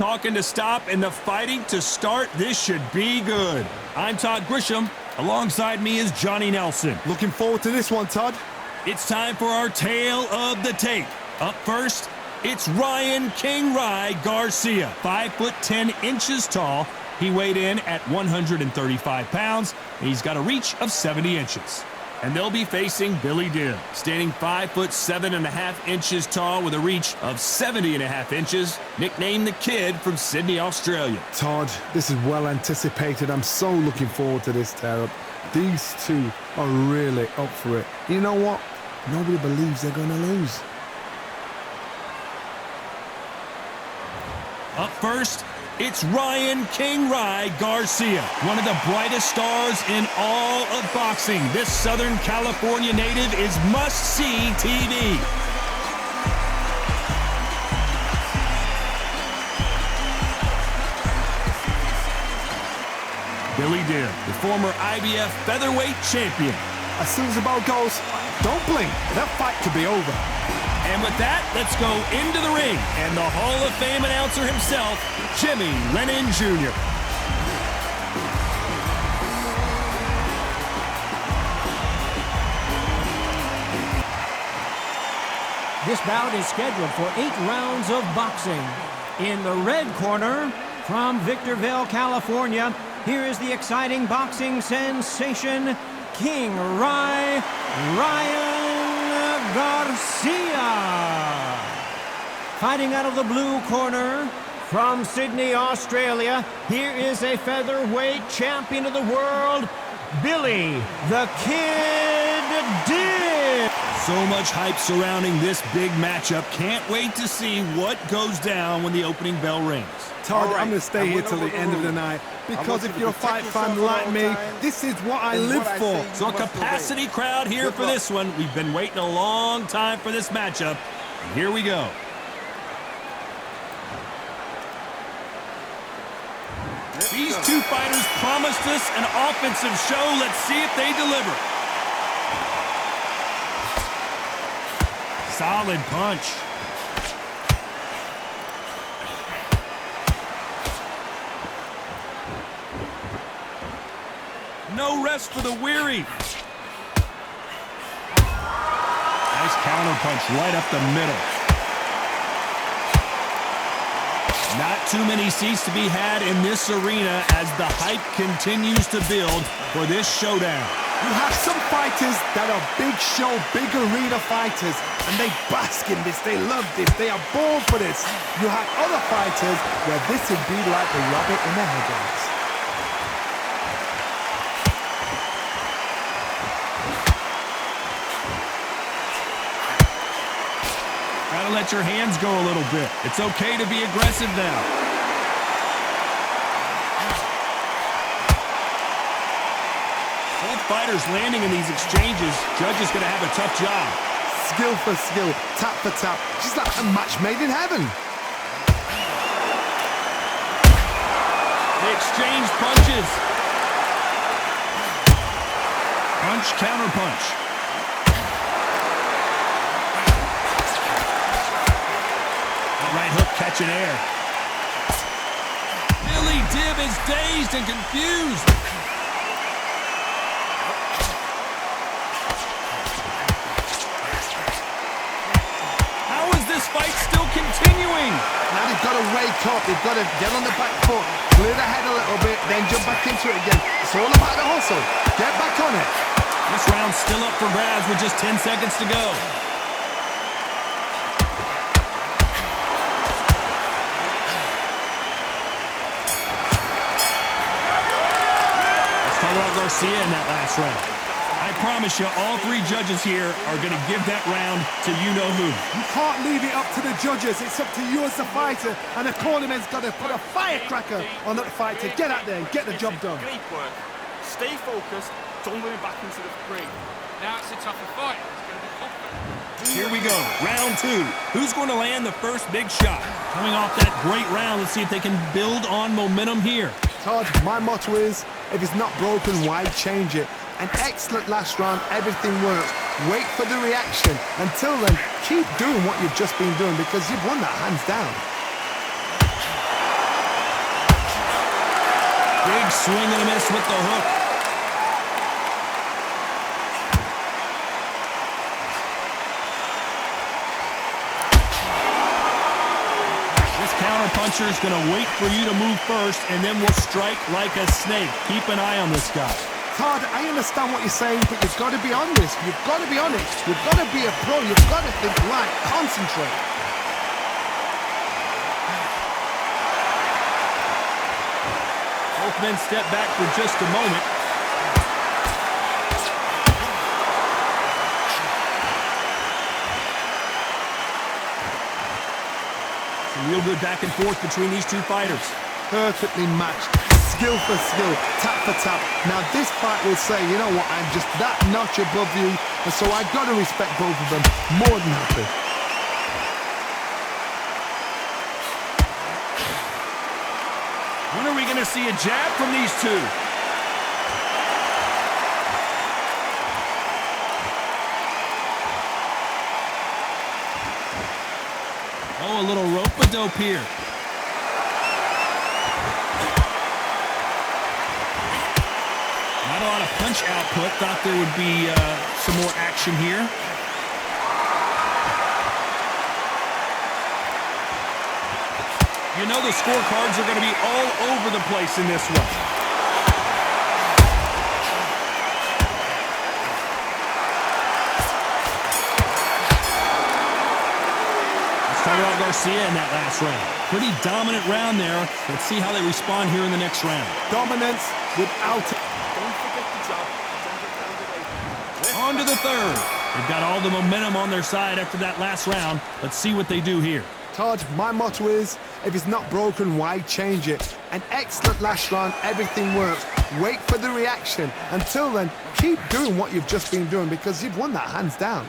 Talking to stop and the fighting to start. This should be good. I'm Todd Grisham. Alongside me is Johnny Nelson. Looking forward to this one, Todd. It's time for our tale of the tape. Up first, it's Ryan King Rye Garcia, 5'10" tall. He weighed in at 135 pounds, and he's got a reach of 70 inches. And they'll be facing Billy Dibb, standing 5'7.5" tall with a reach of 70.5 inches, nicknamed the Kid from Sydney, Australia. Todd, this is well anticipated. I'm so looking forward to this tear-up. These two are really up for it. You know what? Nobody believes they're going to lose. Up first, it's Ryan King Rye Garcia, one of the brightest stars in all of boxing. This Southern California native is must-see TV. Billy Dibb, the former IBF featherweight champion. As soon as the bell goes, don't blink. That fight could be over. And with that, let's go into the ring. And the Hall of Fame announcer himself, Jimmy Lennon Jr. This bout is scheduled for 8 rounds of boxing. In the red corner, from Victorville, California, here is the exciting boxing sensation, King Rye, Ryan Garcia. Fighting out of the blue corner, from Sydney, Australia, here is a featherweight champion of the world, Billy the Kid Dibb. So much hype surrounding this big matchup. Can't wait to see what goes down when the opening bell rings. Todd, I'm going to stay here till the end of the night, because if you're a fight fan like me, this is what I live for. So a capacity crowd here for this one. We've been waiting a long time for this matchup. And here we go. These two fighters promised us an offensive show. Let's see if they deliver. Solid punch. No rest for the weary. Nice counter punch right up the middle. Not too many seats to be had in this arena as the hype continues to build for this showdown. You have some fighters that are big show, big arena fighters, and they bask in this, they love this, they are born for this. You have other fighters where this would be like the rabbit in the headlights. Gotta let your hands go a little bit. It's okay to be aggressive now. Both fighters landing in these exchanges. Judge is gonna have a tough job. Skill for skill, tap for tap, just like a match made in heaven. They exchange punches. Punch, counter punch. Right hook catching air. Billy Dibb is dazed and confused. How is this fight still continuing? Now they've got to wake up, they've got to get on the back foot, clear the head a little bit, then jump back into it again. It's all about the hustle. Get back on it. This round's still up for grabs with just 10 seconds to go. Garcia in that last round. I promise you, all 3 judges here are going to give that round to you-know-who. You can't leave it up to the judges. It's up to you as the fighter, and the cornerman's got to put a firecracker on that fighter. Get out there and get the job done. Great work. Stay focused. Don't move back into the ring. Now it's a tougher fight. It's going to be confident. Here we go, round 2. Who's going to land the first big shot? Coming off that great round, let's see if they can build on momentum here. Todd, my motto is, if it's not broken, why change it? An excellent last round, everything works. Wait for the reaction. Until then, keep doing what you've just been doing because you've won that hands down. swing and a miss with the hook. This counter-puncher is going to wait for you to move first, and then will strike like a snake. Keep an eye on this guy. Todd, I understand what you're saying, but you've got to be honest. You've got to be honest. You've got to be a pro. You've got to think right. Concentrate. Both men step back for just a moment. Some real good back and forth between these two fighters. Perfectly matched. Skill for skill. Tap for tap. Now this fight will say, you know what, I'm just that notch above you, and so I've got to respect both of them. More than happy. When are we going to see a jab from these two? Oh, a little rope-a-dope here. Not a lot of punch output. Thought there would be some more action here. You know the scorecards are going to be all over the place in this one. Let's talk about Garcia in that last round. Pretty dominant round there. Let's see how they respond here in the next round. Dominance without... Don't forget the jab. Don't get carried away. On to the third. They've got all the momentum on their side after that last round. Let's see what they do here. Todd, my motto is, if it's not broken, why change it? An excellent last round, everything works. Wait for the reaction. Until then, keep doing what you've just been doing because you've won that hands down.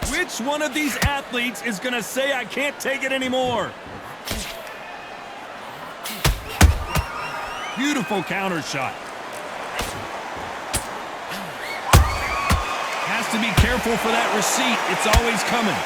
Which one of these athletes is going to say, I can't take it anymore? Beautiful counter shot. Has to be careful for that receipt. It's always coming.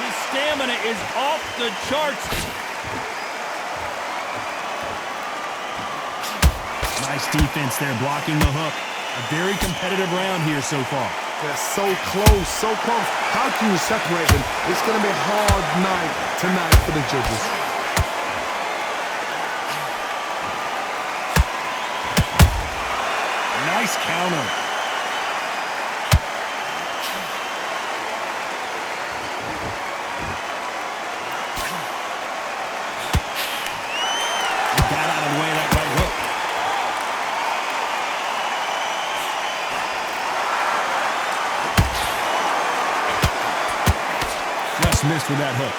His stamina is off the charts. Nice defense there, blocking the hook. A very competitive round here so far. They're so close, so close. How can you separate them? It's going to be a hard night tonight for the judges. Nice counter. Got out of the way of that right hook. Just missed with that hook.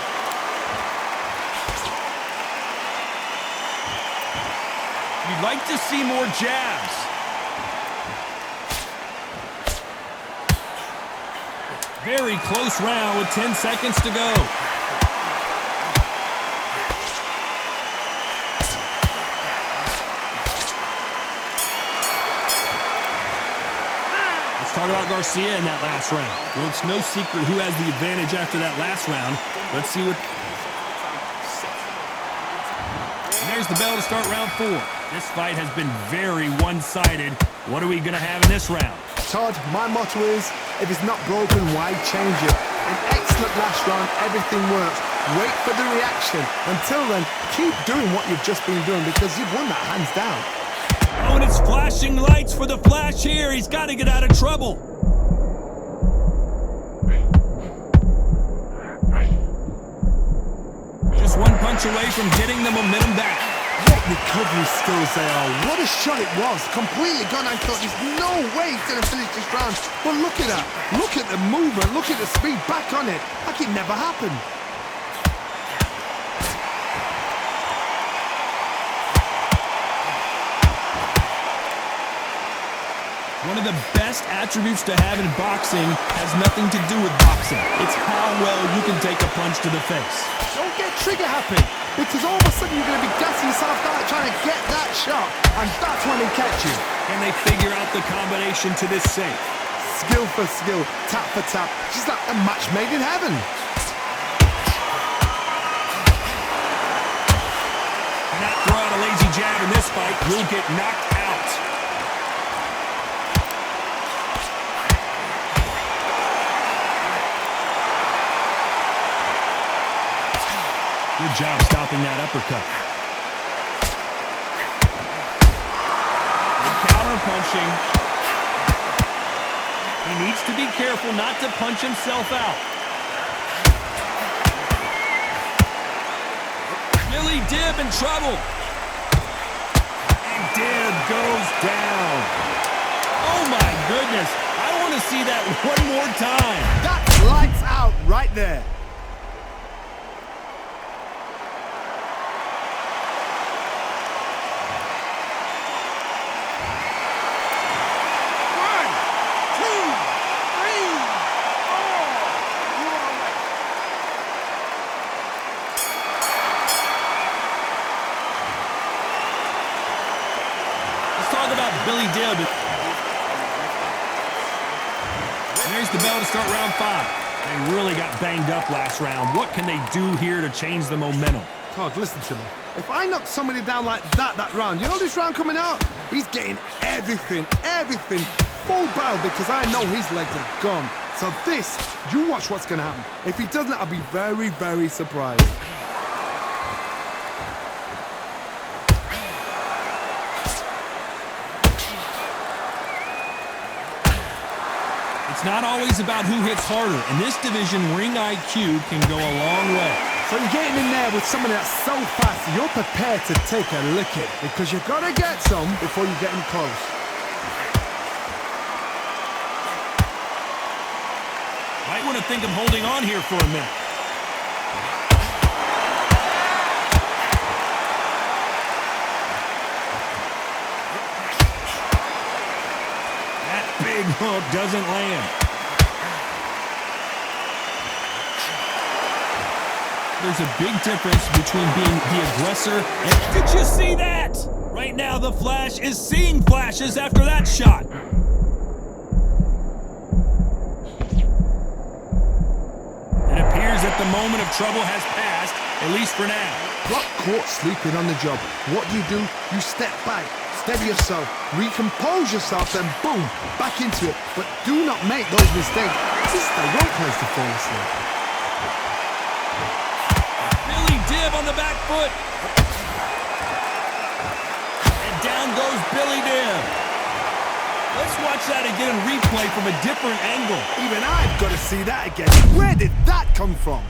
You'd like to see more jabs. Very close round with 10 seconds to go. Let's talk about Garcia in that last round. Well, it's no secret who has the advantage after that last round. Let's see what... And there's the bell to start round 4. This fight has been very one-sided. What are we going to have in this round? Todd, my motto is, if it's not broken, why change it? An excellent last round, everything works. Wait for the reaction. Until then, keep doing what you've just been doing because you've won that hands down. Oh, and it's flashing lights for the flash here. He's got to get out of trouble. Just one punch away from getting the momentum back. What recovery skills they are. What a shot it was. Completely gone. I thought there's no way he's going to finish this round. But look at that. Look at the movement. Look at the speed back on it. Like it never happened. One of the best attributes to have in boxing has nothing to do with boxing. It's how well you can take a punch to the face. Don't get trigger happy, because all of a sudden you're going to be gassing yourself out trying to get that shot, and that's when they catch you. Can they figure out the combination to this safe? Skill for skill, tap for tap, just like a match made in heaven. Not throw out a lazy jab in this fight, you'll get knocked out. Good job stopping that uppercut. Good counter punching. He needs to be careful not to punch himself out. Billy Dib in trouble. And Dib goes down. Oh my goodness. I want to see that one more time. That's lights out right there. Billy Dib. And there's the bell to start round 5. They really got banged up last round. What can they do here to change the momentum? Todd, listen to me. If I knock somebody down like that round, you know this round coming out? He's getting everything, full barrel, because I know his legs are gone. So this, you watch what's going to happen. If he doesn't, I'll be very, very surprised. It's not always about who hits harder. In this division, ring IQ can go a long way. So you're getting in there with somebody that's so fast, you're prepared to take a licking, because you've got to get some before you get in close. Might want to think of holding on here for a minute. Big hook doesn't land. There's a big difference between being the aggressor and... Did you see that? Right now, the Flash is seeing flashes after that shot. It appears that the moment of trouble has passed, at least for now. Got caught sleeping on the job. What do? You step back. Steady yourself, recompose yourself, then boom, back into it. But do not make those mistakes. This is the wrong place to fall asleep. Billy Dib on the back foot. And down goes Billy Dib. Let's watch that again and replay from a different angle. Even I've got to see that again. Where did that come from?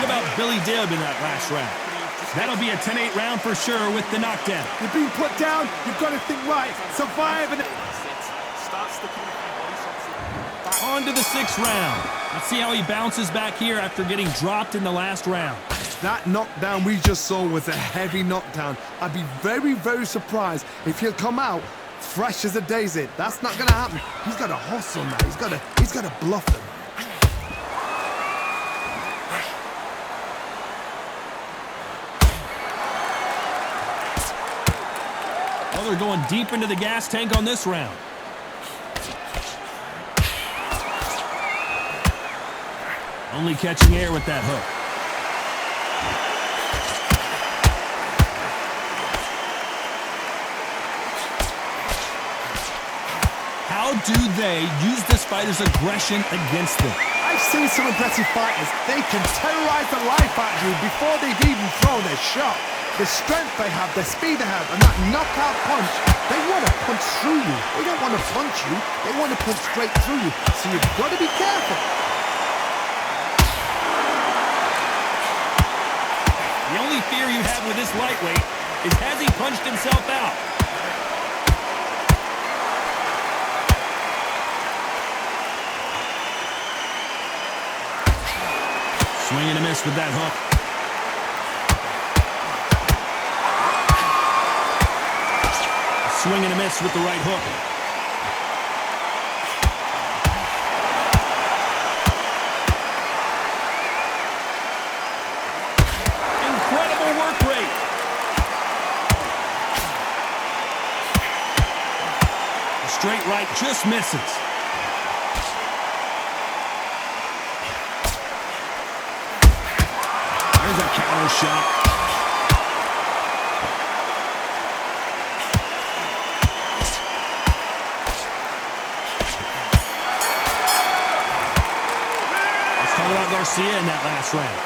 About Billy Dib in that last round. That'll be a 10-8 round for sure with the knockdown. You're being put down, you've got to think right, survive and... On to the 6th round. Let's see how he bounces back here after getting dropped in the last round. That knockdown we just saw was a heavy knockdown. I'd be very, very surprised if he'll come out fresh as a daisy. That's not going to happen. He's got to hustle now. He's got to bluff them. Well, they're going deep into the gas tank on this round. Only catching air with that hook. How do they use this fighter's aggression against them? I've seen some impressive fighters. They can terrorize the life out of you before they've even thrown their shot. the strength they have, the speed they have, and that knockout punch, they want to punch through you. They don't want to punch you, they want to punch straight through you. So you've got to be careful. The only fear you have with this lightweight is, has he punched himself out? Swing and a miss with that hook. Swing and a miss with the right hook. Incredible work rate. The straight right just misses. There's a counter shot. Garcia in that last round.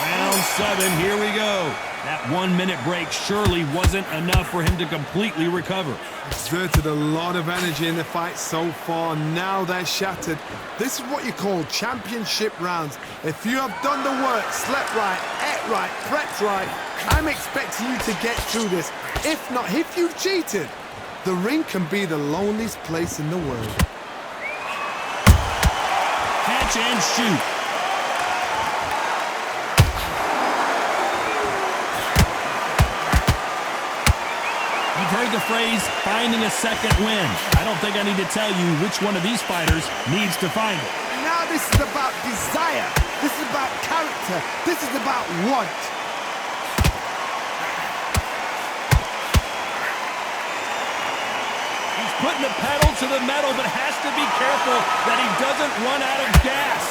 Round 7, here we go. That 1-minute break surely wasn't enough for him to completely recover. Exerted a lot of energy in the fight so far. Now they're shattered. This is what you call championship rounds. If you have done the work, slept right, ate right, prepped right, I'm expecting you to get through this. If not, if you've cheated, the ring can be the loneliest place in the world. Catch and shoot. You've heard the phrase, finding a second win. I don't think I need to tell you which one of these fighters needs to find it. Now this is about desire. This is about character. This is about want. He's putting the pedal to the metal, but has to be careful that he doesn't run out of gas.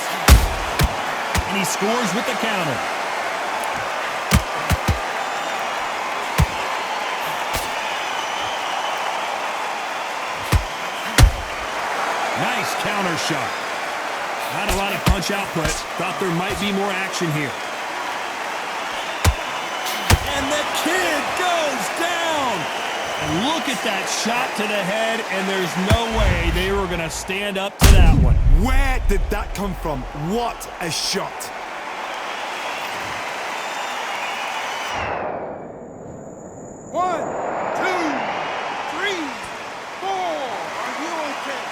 And he scores with the counter. Nice counter shot. Not a lot of punch output. Thought there might be more action here. And the kid goes down. And look at that shot to the head, and there's no way they were going to stand up to that one. Where did that come from? What a shot. One, two, three, four. Are you okay?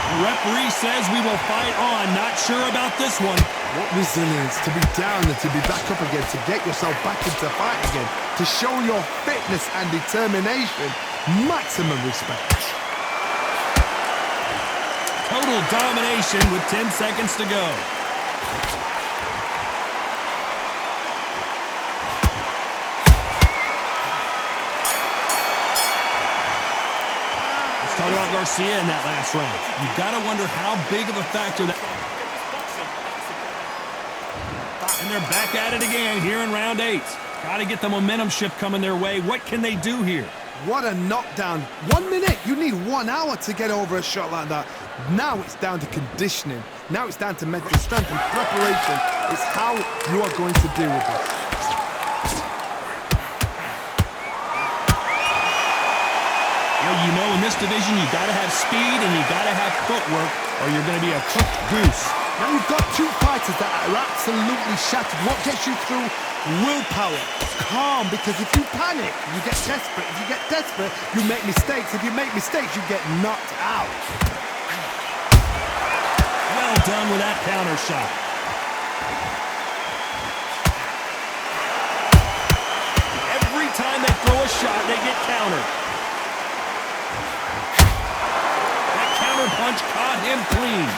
The referee says we will fight on. Not sure about this one. What resilience to be down and to be back up again, to get yourself back into fight again, to show your fitness and determination. Maximum respect. Total domination with 10 seconds to go. Let's talk about Garcia in that last round. You've got to wonder how big of a factor that... And they're back at it again here in round 8. Got to get the momentum shift coming their way. What can they do here? What a knockdown. 1 minute. You need 1 hour to get over a shot like that. Now it's down to conditioning. Now it's down to mental strength and preparation. It's how you are going to deal with this. Well, you know, in this division, you got to have speed and you got to have footwork, or you're going to be a cooked goose. Now you've got 2 fighters that are absolutely shattered. What gets you through? Willpower. Calm, because if you panic, you get desperate. If you get desperate, you make mistakes. If you make mistakes, you get knocked out. Well done with that counter shot. Every time they throw a shot, they get countered. That counter punch caught him clean.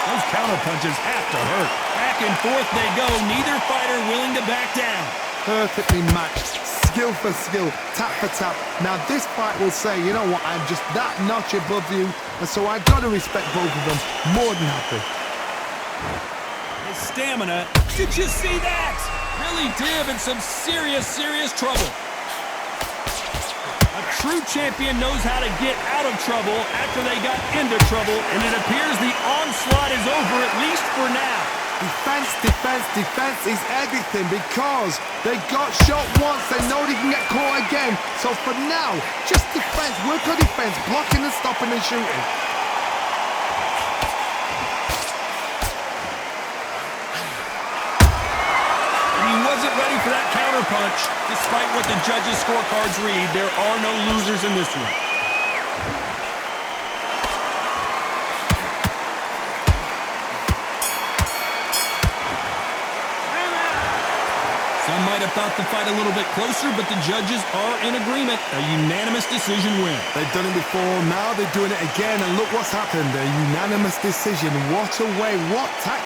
Those counter punches have to hurt. Back and forth they go, neither fighter willing to back down. Perfectly matched, skill for skill, tap for tap. Now this fight will say, you know what, I'm just that notch above you, and so I've got to respect both of them. More than happy. His stamina, did you see that? Really Div in some serious trouble. A true champion knows how to get out of trouble after they got into trouble, and it appears the onslaught is over, at least for now. Defense, defense, defense is everything because they got shot once. They know they can get caught again. So for now, just defense, work on defense, blocking and stopping and shooting. He wasn't ready for that counterpunch. Despite what the judges' scorecards read, there are no losers in this one. Some might have thought the fight a little bit closer, but the judges are in agreement. A unanimous decision win. They've done it before, now they're doing it again, and look what's happened. A unanimous decision. What a way, what tactics.